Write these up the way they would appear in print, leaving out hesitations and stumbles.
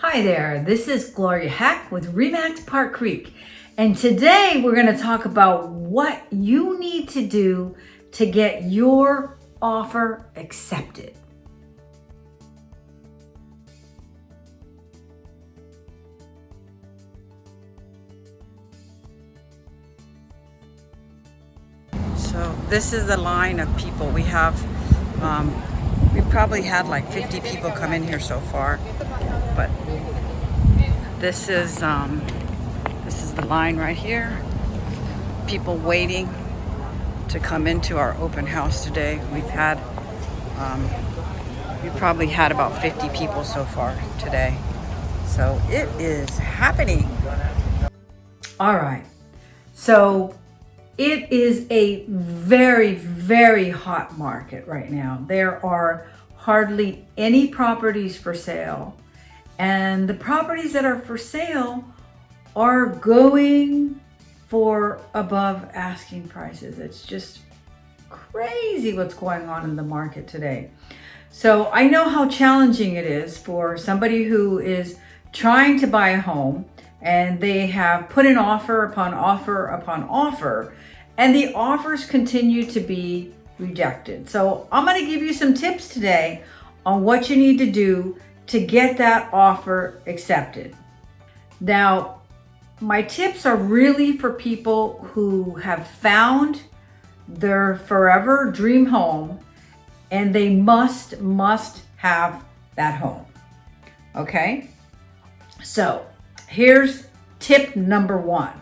Hi there, this is Gloria Heck with Remax Park Creek, and today we're going to talk about what you need to do to get your offer accepted. So this is the line of people. We probably had like 50 people come in here so far, but this is the line right here. People waiting to come into our open house today. We probably had about 50 people so far today. So it is happening. All right, so it is a very, very hot market right now. There are hardly any properties for sale, and the properties that are for sale are going for above asking prices. It's just crazy what's going on in the market today. So I know how challenging it is for somebody who is trying to buy a home, and they have put in offer upon offer upon offer, and the offers continue to be rejected. So I'm going to give you some tips today on what you need to do to get that offer accepted. Now, my tips are really for people who have found their forever dream home, and they must have that home. Okay? So here's tip number one.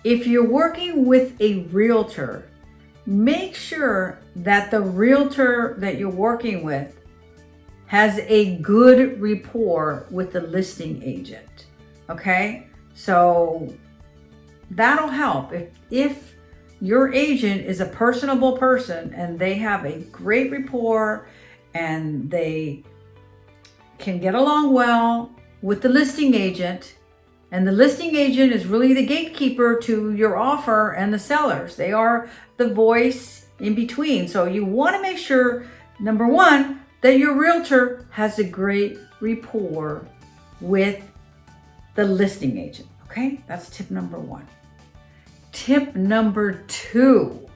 If you're working with a realtor, make sure that the realtor that you're working with has a good rapport with the listing agent. Okay? So that'll help. If your agent is a personable person and they have a great rapport and they can get along well with the listing agent, and the listing agent is really the gatekeeper to your offer and the sellers. They are the voice in between. So you want to make sure, number one, that your realtor has a great rapport with the listing agent. Okay, that's tip number one. Tip number two,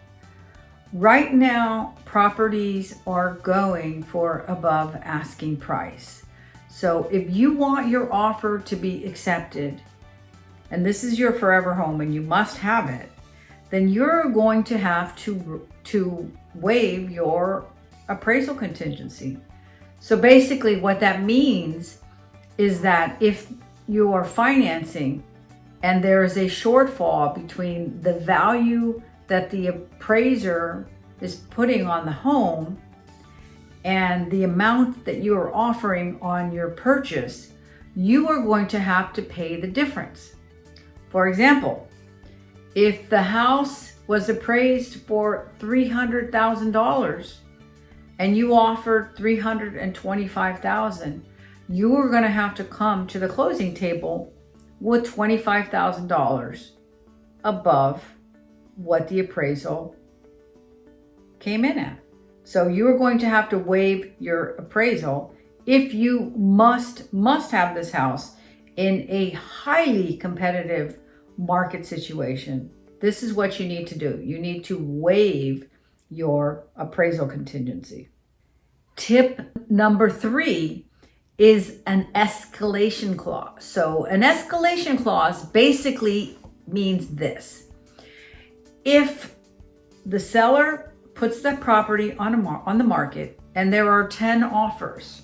right now properties are going for above asking price. So if you want your offer to be accepted, and this is your forever home and you must have it, then you're going to have to waive your appraisal contingency. So basically what that means is that if you are financing and there is a shortfall between the value that the appraiser is putting on the home and the amount that you are offering on your purchase, you are going to have to pay the difference. For example, if the house was appraised for $300,000 and you offered $325,000, you are going to have to come to the closing table with $25,000 above what the appraisal came in at. So you are going to have to waive your appraisal if you must have this house in a highly competitive market situation. This is what you need to do. You need to waive your appraisal contingency. Tip number three is an escalation clause. So an escalation clause basically means this. If the seller puts that property on the market and there are 10 offers,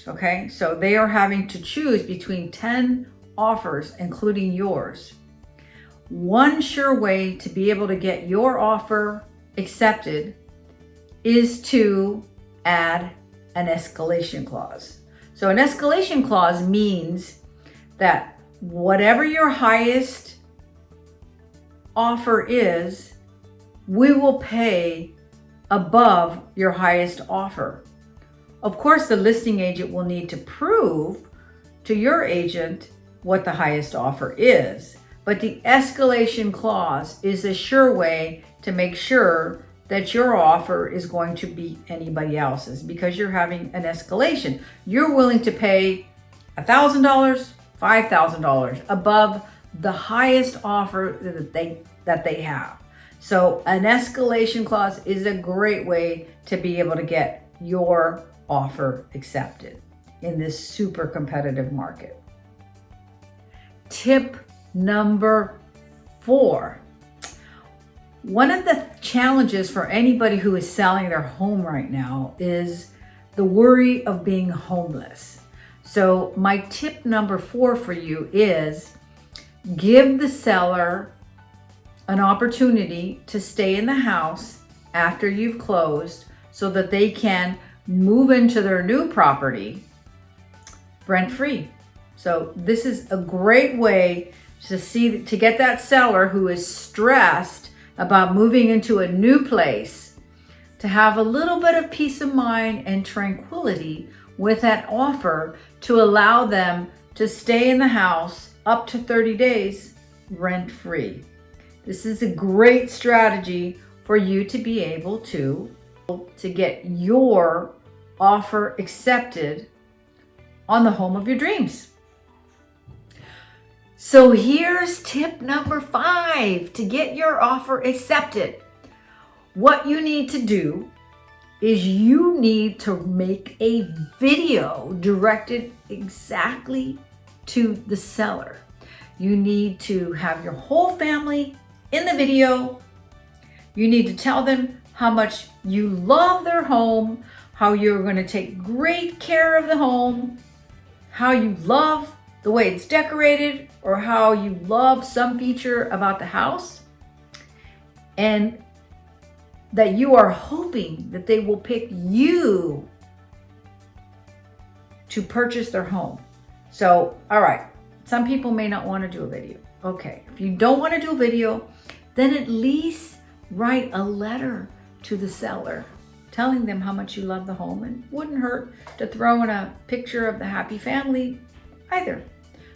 okay? So they are having to choose between 10 offers, including yours. One sure way to be able to get your offer accepted is to add an escalation clause. So an escalation clause means that whatever your highest offer is, we will pay above your highest offer. Of course, the listing agent will need to prove to your agent what the highest offer is, but the escalation clause is a sure way to make sure that your offer is going to beat anybody else's because you're having an escalation. You're willing to pay $1,000, $5,000 above the highest offer that they have. So an escalation clause is a great way to be able to get your offer accepted in this super competitive market. Tip number 4. One of the challenges for anybody who is selling their home right now is the worry of being homeless. So my tip number 4 for you is give the seller an opportunity to stay in the house after you've closed so that they can move into their new property rent-free. So this is a great way to get that seller who is stressed about moving into a new place to have a little bit of peace of mind and tranquility with that offer to allow them to stay in the house up to 30 days rent-free. This is a great strategy for you to be able to get your offer accepted on the home of your dreams. So here's tip number 5 to get your offer accepted. What you need to do is you need to make a video directed exactly to the seller. You need to have your whole family in the video. You need to tell them how much you love their home, how you're going to take great care of the home, how you love the way it's decorated, or how you love some feature about the house, and that you are hoping that they will pick you to purchase their home. So, all right, some people may not want to do a video. Okay, if you don't want to do a video, then at least write a letter to the seller telling them how much you love the home, and wouldn't hurt to throw in a picture of the happy family either.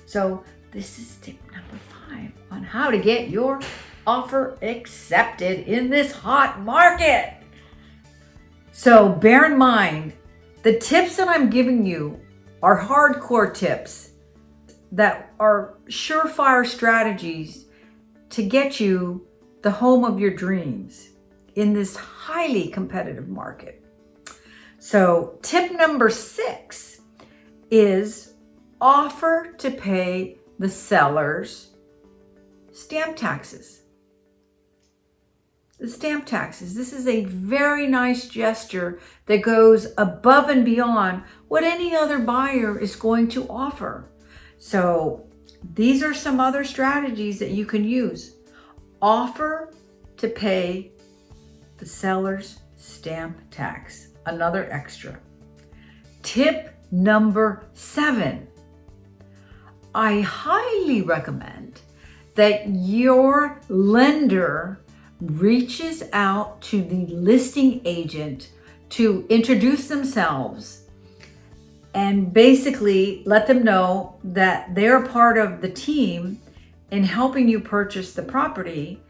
So this is tip number 5 on how to get your offer accepted in this hot market. So bear in mind, the tips that I'm giving you are hardcore tips that are surefire strategies to get you the home of your dreams in this highly competitive market. So tip number 6 is offer to pay the seller's stamp taxes. The stamp taxes. This is a very nice gesture that goes above and beyond what any other buyer is going to offer. So these are some other strategies that you can use. Offer to pay the seller's stamp tax, another extra. Tip number 7. I highly recommend that your lender reaches out to the listing agent to introduce themselves and basically let them know that they're part of the team in helping you purchase the property.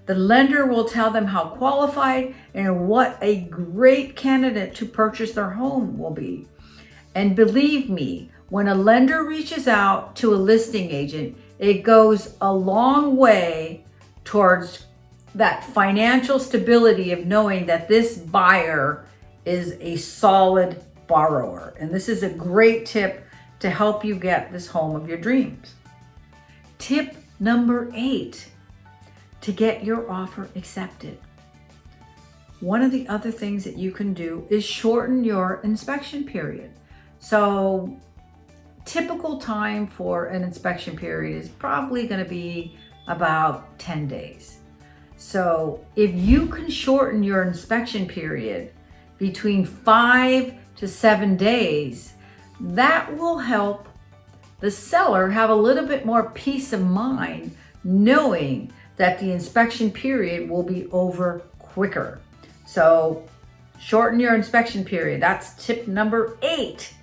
The lender will tell them how qualified and what a great candidate to purchase their home will be. And believe me, when a lender reaches out to a listing agent, it goes a long way towards that financial stability of knowing that this buyer is a solid borrower. And this is a great tip to help you get this home of your dreams. Tip number 8, to get your offer accepted. One of the other things that you can do is shorten your inspection period. So typical time for an inspection period is probably going to be about 10 days. So if you can shorten your inspection period between 5 to 7 days, that will help the seller have a little bit more peace of mind knowing that the inspection period will be over quicker. So shorten your inspection period. That's tip number 8.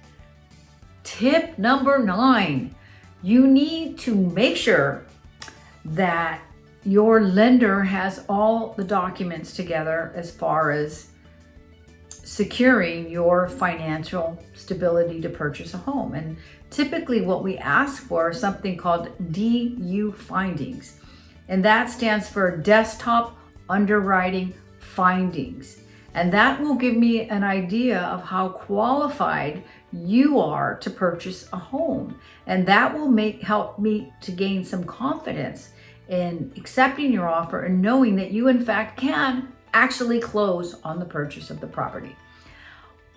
Tip number 9, you need to make sure that your lender has all the documents together as far as securing your financial stability to purchase a home. And typically what we ask for is something called DU findings. And that stands for desktop underwriting findings. And that will give me an idea of how qualified you are to purchase a home. And that will help me to gain some confidence in accepting your offer and knowing that you in fact can actually close on the purchase of the property.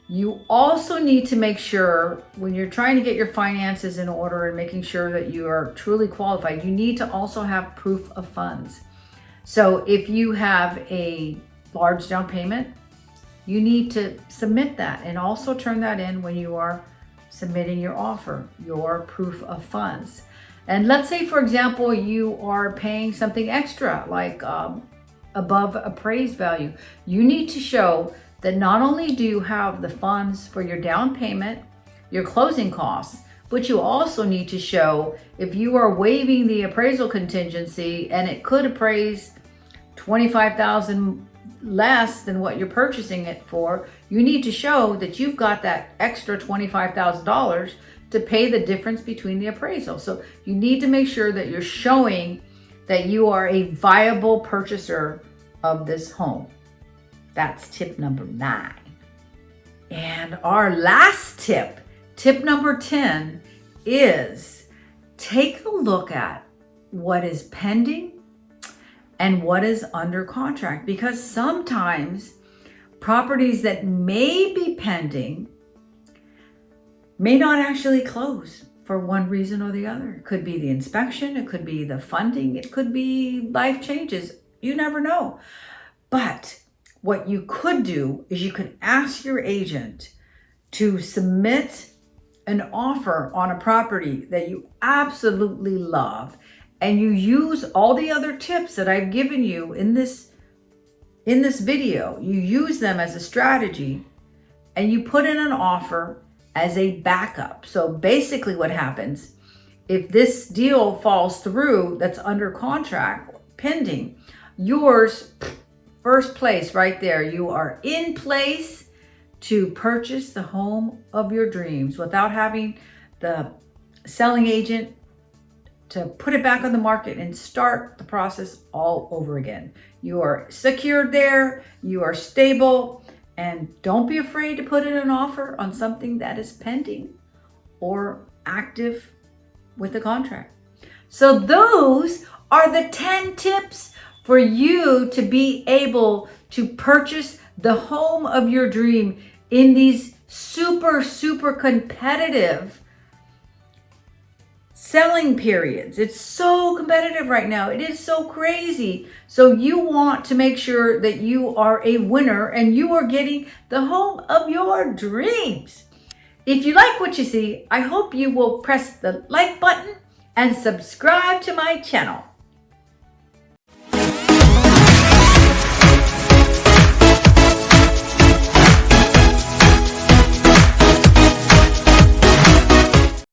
You also need to make sure when you're trying to get your finances in order and making sure that you are truly qualified, you need to also have proof of funds. So if you have a large down payment, you need to submit that and also turn that in when you are submitting your offer, your proof of funds. And let's say, for example, you are paying something extra, like above appraised value. You need to show that not only do you have the funds for your down payment, your closing costs, but you also need to show if you are waiving the appraisal contingency and it could appraise $25,000 less than what you're purchasing it for, you need to show that you've got that extra $25,000 to pay the difference between the appraisal. So you need to make sure that you're showing that you are a viable purchaser of this home. That's tip number 9. And our last tip, tip number 10, is take a look at what is pending and what is under contract, because sometimes properties that may be pending may not actually close for one reason or the other. It could be the inspection, it could be the funding, it could be life changes. You never know. But what you could do is you could ask your agent to submit an offer on a property that you absolutely love, and you use all the other tips that I've given you in this video. You use them as a strategy and you put in an offer as a backup. So basically what happens, if this deal falls through that's under contract, pending, yours, first place right there, you are in place to purchase the home of your dreams without having the selling agent to put it back on the market and start the process all over again. You are secured there, you are stable, and don't be afraid to put in an offer on something that is pending or active with the contract. So those are the 10 tips for you to be able to purchase the home of your dream in these super, super competitive selling periods. It's so competitive right now. It is so crazy. So you want to make sure that you are a winner and you are getting the home of your dreams. If you like what you see, I hope you will press the like button and subscribe to my channel.